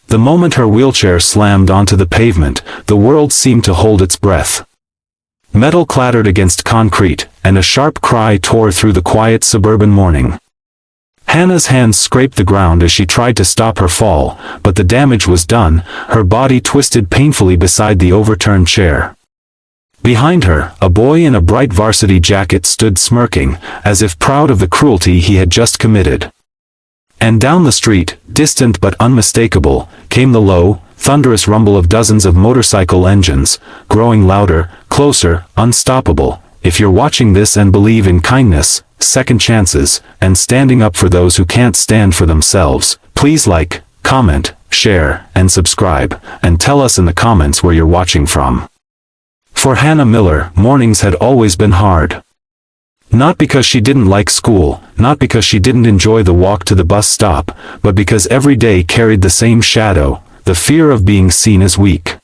The moment her wheelchair slammed onto the pavement, the world seemed to hold its breath. Metal clattered against concrete, and a sharp cry tore through the quiet suburban morning. Hannah's hands scraped the ground as she tried to stop her fall, but the damage was done. Her body twisted painfully beside the overturned chair. Behind her, a boy in a bright varsity jacket stood smirking, as if proud of the cruelty he had just committed. And down the street, distant but unmistakable, came the low, thunderous rumble of dozens of motorcycle engines, growing louder, closer, unstoppable. If you're watching this and believe in kindness, second chances, and standing up for those who can't stand for themselves, please like, comment, share, and subscribe, and tell us in the comments where you're watching from. For Hannah Miller, mornings had always been hard. Not because she didn't like school, not because she didn't enjoy the walk to the bus stop, but because every day carried the same shadow, the fear of being seen as weak.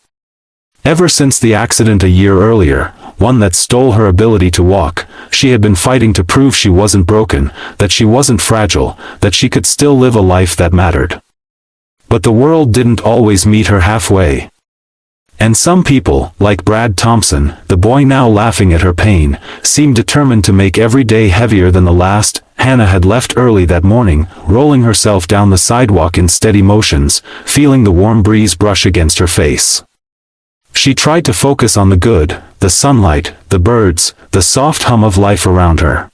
Ever since the accident a year earlier, one that stole her ability to walk, she had been fighting to prove she wasn't broken, that she wasn't fragile, that she could still live a life that mattered. But the world didn't always meet her halfway. And some people, like Brad Thompson, the boy now laughing at her pain, seemed determined to make every day heavier than the last. Hannah had left early that morning, rolling herself down the sidewalk in steady motions, feeling the warm breeze brush against her face. She tried to focus on the good, the sunlight, the birds, the soft hum of life around her.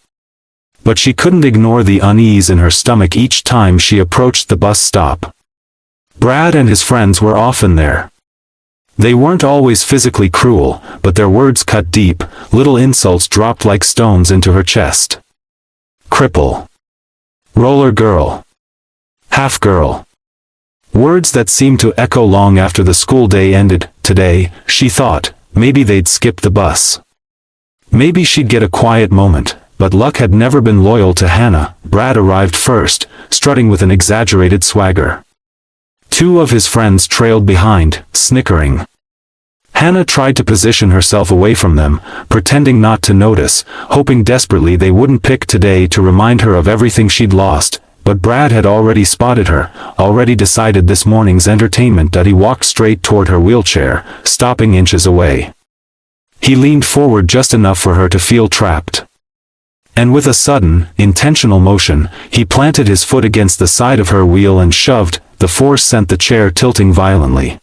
But she couldn't ignore the unease in her stomach each time she approached the bus stop. Brad and his friends were often there. They weren't always physically cruel, but their words cut deep. Little insults dropped like stones into her chest. Cripple. Roller girl. Half girl. Words that seemed to echo long after the school day ended. Today, she thought, maybe they'd skip the bus. Maybe she'd get a quiet moment, but luck had never been loyal to Hannah. Brad arrived first, strutting with an exaggerated swagger. Two of his friends trailed behind, snickering. Hannah tried to position herself away from them, pretending not to notice, hoping desperately they wouldn't pick today to remind her of everything she'd lost. But Brad had already spotted her, already decided this morning's entertainment. He walked straight toward her wheelchair, stopping inches away. He leaned forward just enough for her to feel trapped. And with a sudden, intentional motion, he planted his foot against the side of her wheel and shoved. The force sent the chair tilting violently.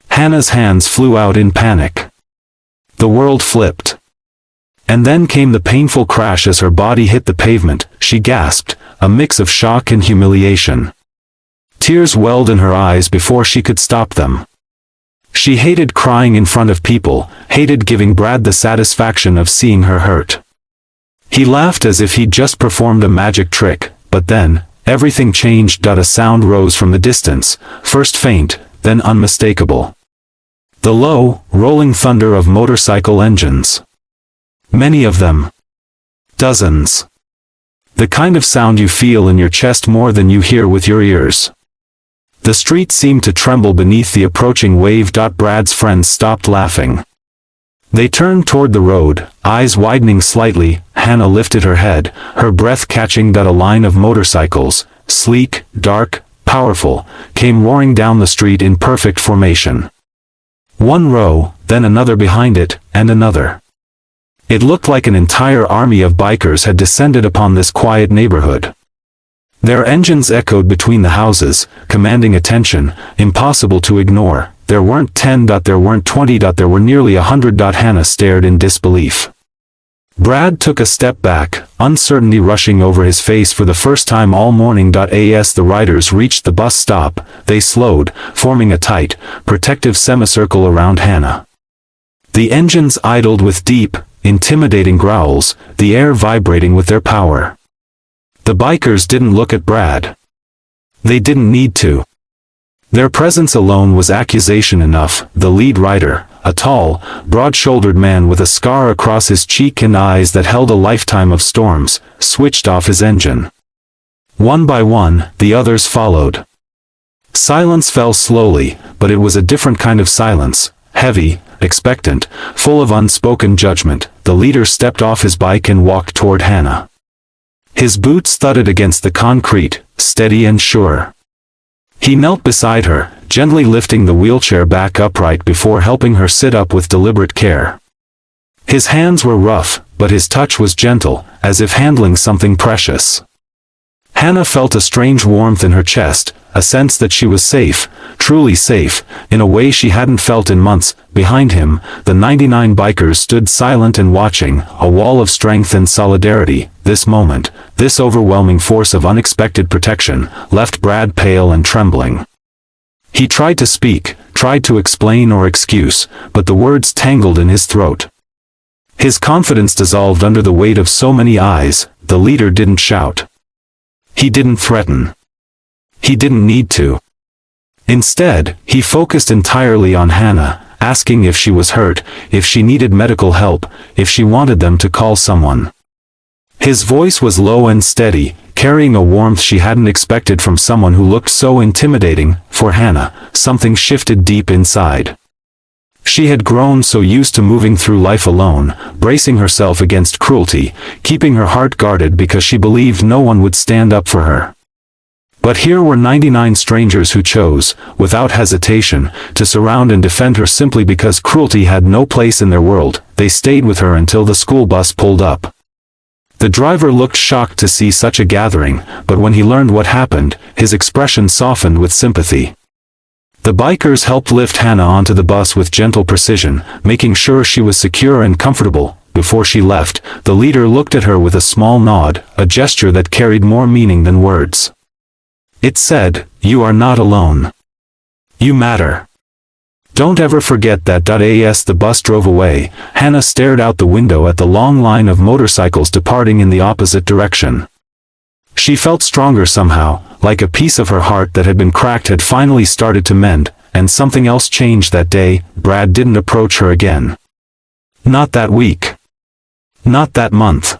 Hannah's hands flew out in panic. The world flipped. And then came the painful crash as her body hit the pavement. She gasped, a mix of shock and humiliation. Tears welled in her eyes before she could stop them. She hated crying in front of people, hated giving Brad the satisfaction of seeing her hurt. He laughed as if he'd just performed a magic trick, but then, everything changed. A sound rose from the distance, first faint, then unmistakable. The low, rolling thunder of motorcycle engines. Many of them. Dozens. The kind of sound you feel in your chest more than you hear with your ears. The street seemed to tremble beneath the approaching wave. Brad's friends stopped laughing. They turned toward the road, eyes widening slightly. Hannah lifted her head, her breath catching. A line of motorcycles, sleek, dark, powerful, came roaring down the street in perfect formation. One row, then another behind it, and another. It looked like an entire army of bikers had descended upon this quiet neighborhood. Their engines echoed between the houses, commanding attention, impossible to ignore. There weren't 10. There weren't 20. There were nearly 100. Hannah stared in disbelief. Brad took a step back, uncertainty rushing over his face for the first time all morning. As the riders reached the bus stop, they slowed, forming a tight, protective semicircle around Hannah. The engines idled with deep, intimidating growls, the air vibrating with their power. The bikers didn't look at Brad. They didn't need to. Their presence alone was accusation enough. The lead rider, a tall, broad-shouldered man with a scar across his cheek and eyes that held a lifetime of storms, switched off his engine. One by one, the others followed. Silence fell slowly, but it was a different kind of silence, heavy, expectant, full of unspoken judgment. The leader stepped off his bike and walked toward Hannah. His boots thudded against the concrete, steady and sure. He knelt beside her, gently lifting the wheelchair back upright before helping her sit up with deliberate care. His hands were rough, but his touch was gentle, as if handling something precious. Hannah felt a strange warmth in her chest, a sense that she was safe, truly safe, in a way she hadn't felt in months. Behind him, the 99 bikers stood silent and watching, a wall of strength and solidarity. This moment, this overwhelming force of unexpected protection, left Brad pale and trembling. He tried to speak, tried to explain or excuse, but the words tangled in his throat. His confidence dissolved under the weight of so many eyes. The leader didn't shout. He didn't threaten. He didn't need to. Instead, he focused entirely on Hannah, asking if she was hurt, if she needed medical help, if she wanted them to call someone. His voice was low and steady, carrying a warmth she hadn't expected from someone who looked so intimidating. For Hannah, something shifted deep inside. She had grown so used to moving through life alone, bracing herself against cruelty, keeping her heart guarded because she believed no one would stand up for her. But here were 99 strangers who chose, without hesitation, to surround and defend her simply because cruelty had no place in their world. They stayed with her until the school bus pulled up. The driver looked shocked to see such a gathering, but when he learned what happened, his expression softened with sympathy. The bikers helped lift Hannah onto the bus with gentle precision, making sure she was secure and comfortable. Before she left, the leader looked at her with a small nod, a gesture that carried more meaning than words. It said, "You are not alone. You matter. Don't ever forget that." As the bus drove away, Hannah stared out the window at the long line of motorcycles departing in the opposite direction. She felt stronger somehow, like a piece of her heart that had been cracked had finally started to mend. And something else changed that day. Brad didn't approach her again. Not that week. Not that month.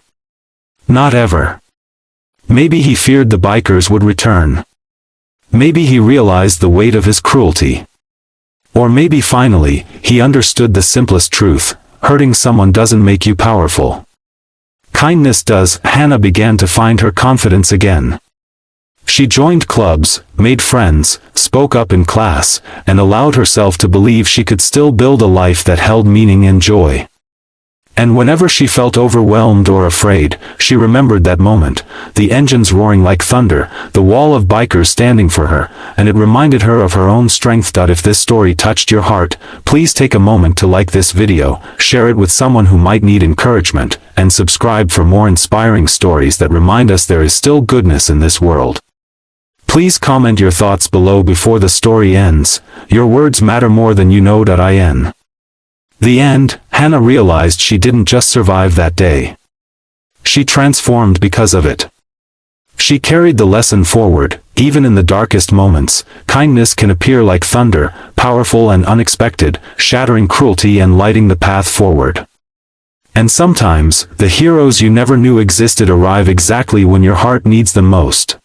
Not ever. Maybe he feared the bikers would return. Maybe he realized the weight of his cruelty. Or maybe finally, he understood the simplest truth: hurting someone doesn't make you powerful. Kindness does. Hannah began to find her confidence again. She joined clubs, made friends, spoke up in class, and allowed herself to believe she could still build a life that held meaning and joy. And whenever she felt overwhelmed or afraid, she remembered that moment, the engines roaring like thunder, the wall of bikers standing for her, and it reminded her of her own strength. If this story touched your heart, please take a moment to like this video, share it with someone who might need encouragement, and subscribe for more inspiring stories that remind us there is still goodness in this world. Please comment your thoughts below before the story ends. Your words matter more than you know. In the end, Hannah realized she didn't just survive that day. She transformed because of it. She carried the lesson forward. Even in the darkest moments, kindness can appear like thunder, powerful and unexpected, shattering cruelty and lighting the path forward. And sometimes, the heroes you never knew existed arrive exactly when your heart needs them most.